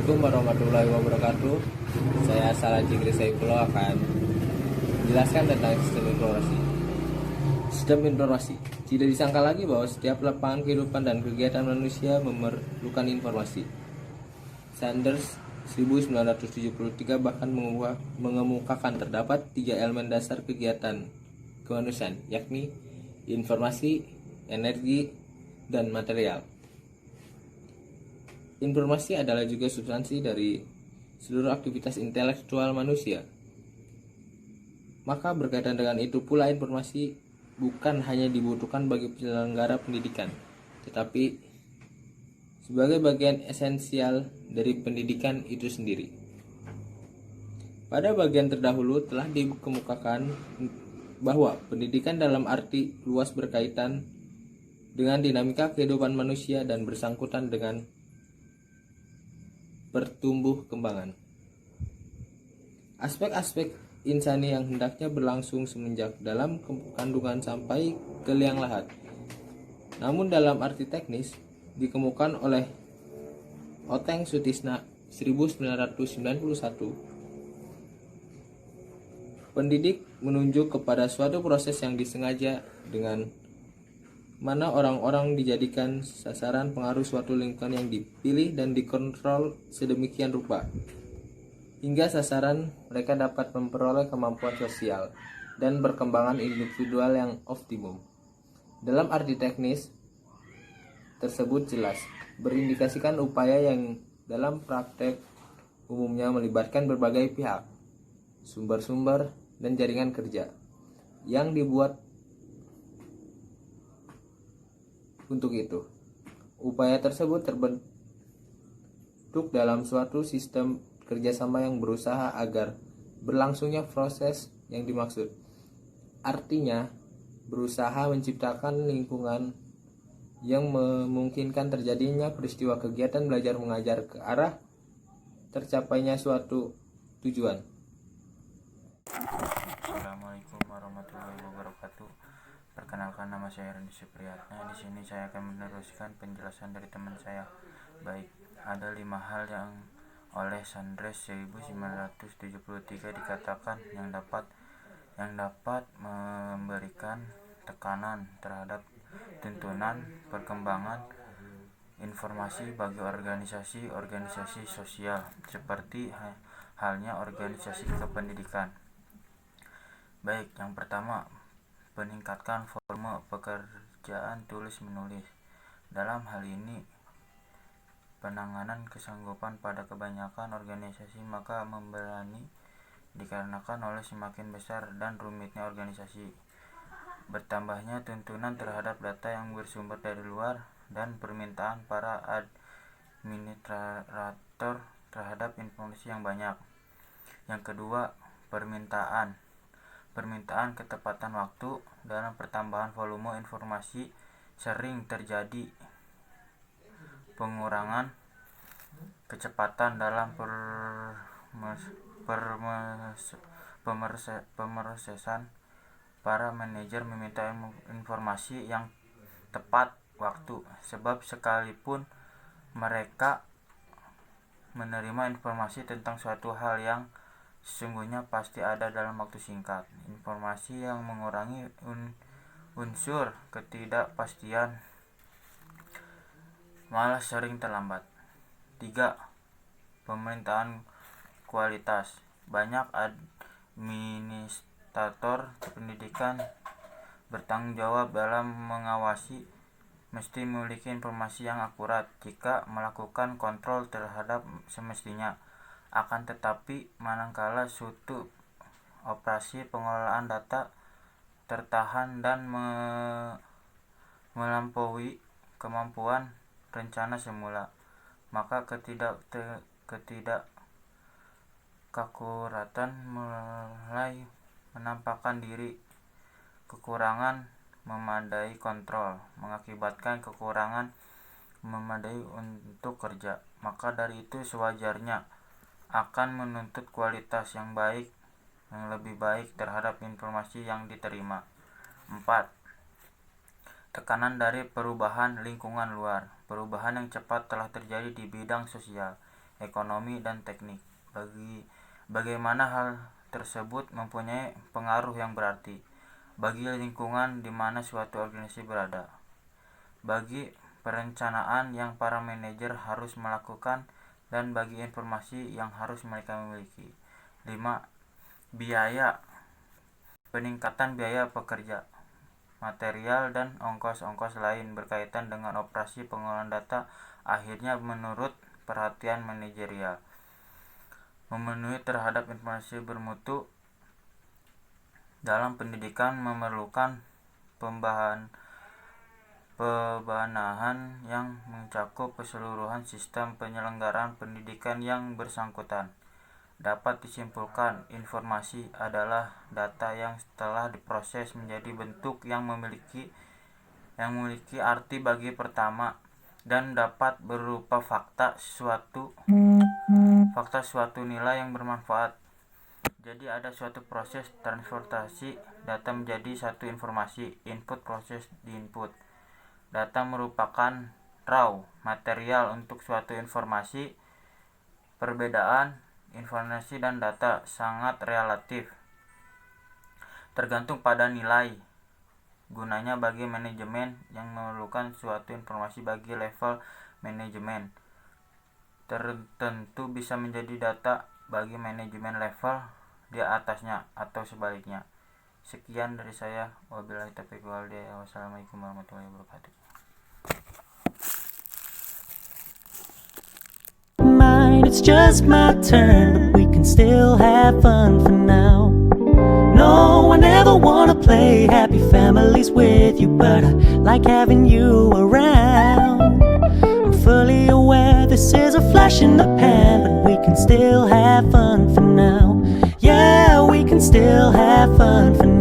Assalamualaikum warahmatullahi wabarakatuh. Saya Salah Jigri Saifullah akan menjelaskan tentang sistem informasi. Sistem informasi tidak disangka lagi bahwa setiap lapangan kehidupan dan kegiatan manusia memerlukan informasi. Sanders 1973 bahkan mengemukakan terdapat 3 elemen dasar kegiatan kemanusiaan, yakni informasi, energi, dan material. Informasi adalah juga substansi dari seluruh aktivitas intelektual manusia. Maka berkaitan dengan itu pula informasi bukan hanya dibutuhkan bagi penyelenggara pendidikan, tetapi sebagai bagian esensial dari pendidikan itu sendiri. Pada bagian terdahulu telah dikemukakan bahwa pendidikan dalam arti luas berkaitan dengan dinamika kehidupan manusia dan bersangkutan dengan pertumbuh kembangan. Aspek-aspek insani yang hendaknya berlangsung semenjak dalam kandungan sampai ke liang lahat. Namun dalam arti teknis dikemukakan oleh Oteng Sutisna 1991. Pendidik menunjuk kepada suatu proses yang disengaja dengan mana orang-orang dijadikan sasaran pengaruh suatu lingkungan yang dipilih dan dikontrol sedemikian rupa hingga sasaran mereka dapat memperoleh kemampuan sosial dan perkembangan individual yang optimum. Dalam arti teknis tersebut jelas berindikasikan upaya yang dalam praktek umumnya melibatkan berbagai pihak, sumber-sumber, dan jaringan kerja yang dibuat untuk itu. Upaya tersebut terbentuk dalam suatu sistem kerjasama yang berusaha agar berlangsungnya proses yang dimaksud. Artinya, berusaha menciptakan lingkungan yang memungkinkan terjadinya peristiwa kegiatan belajar mengajar ke arah tercapainya suatu tujuan. Assalamualaikum warahmatullahi wabarakatuh. Perkenalkan, nama saya Randy Supriyatna. Di sini saya akan meneruskan penjelasan dari teman saya. Baik, ada 5 hal yang oleh Sanders 1973 dikatakan yang dapat memberikan tekanan terhadap tuntunan perkembangan informasi bagi organisasi sosial seperti halnya organisasi kependidikan. Baik, yang pertama, meningkatkan volume pekerjaan tulis-menulis. Dalam hal ini, penanganan kesanggupan pada kebanyakan organisasi maka memberani dikarenakan oleh semakin besar dan rumitnya organisasi, bertambahnya tuntunan terhadap data yang bersumber dari luar, dan permintaan para administrator terhadap informasi yang banyak. Yang kedua, permintaan ketepatan waktu. Dalam pertambahan volume informasi sering terjadi pengurangan kecepatan dalam pemrosesan. Para manajer meminta informasi yang tepat waktu, sebab sekalipun mereka menerima informasi tentang suatu hal yang sesungguhnya pasti ada dalam waktu singkat. Informasi yang mengurangi unsur ketidakpastian malah sering terlambat. 3. Pemerintahan kualitas. Banyak administrator pendidikan bertanggung jawab dalam mengawasi mesti memiliki informasi yang akurat jika melakukan kontrol terhadap semestinya. Akan tetapi manakala suatu operasi pengelolaan data tertahan dan melampaui kemampuan rencana semula, maka ketidakakuratan mulai menampakkan diri. Kekurangan memadai kontrol mengakibatkan kekurangan memadai untuk kerja, maka dari itu sewajarnya akan menuntut kualitas yang lebih baik terhadap informasi yang diterima. 4. Tekanan dari perubahan lingkungan luar. Perubahan yang cepat telah terjadi di bidang sosial, ekonomi, dan teknik. Bagaimana hal tersebut mempunyai pengaruh yang berarti bagi lingkungan di mana suatu organisasi berada, bagi perencanaan yang para manajer harus melakukan, dan bagi informasi yang harus mereka miliki. 5. Biaya. Peningkatan biaya pekerja, material, dan ongkos-ongkos lain berkaitan dengan operasi pengolahan data akhirnya menurut perhatian manajerial. Memenuhi terhadap informasi bermutu dalam pendidikan memerlukan pembenahan yang mencakup keseluruhan sistem penyelenggaraan pendidikan yang bersangkutan. Dapat disimpulkan, informasi adalah data yang telah diproses menjadi bentuk yang memiliki arti bagi pertama dan dapat berupa fakta suatu nilai yang bermanfaat. Jadi ada suatu proses transportasi data menjadi satu informasi, input proses di input. Data merupakan raw material untuk suatu informasi. Perbedaan informasi dan data sangat relatif, tergantung pada nilai gunanya bagi manajemen yang memerlukan suatu informasi bagi level manajemen tertentu bisa menjadi data bagi manajemen level di atasnya atau sebaliknya. Sekian dari saya. Wabillahi taufiq wal hidayah. Wassalamualaikum warahmatullahi wabarakatuh. It's just my turn, but we can still have fun for now. No, I never wanna play happy families with you, but I like having you around. I'm fully aware this is a flash in the pan, but we can still have fun for now. Yeah, we can still have fun for now.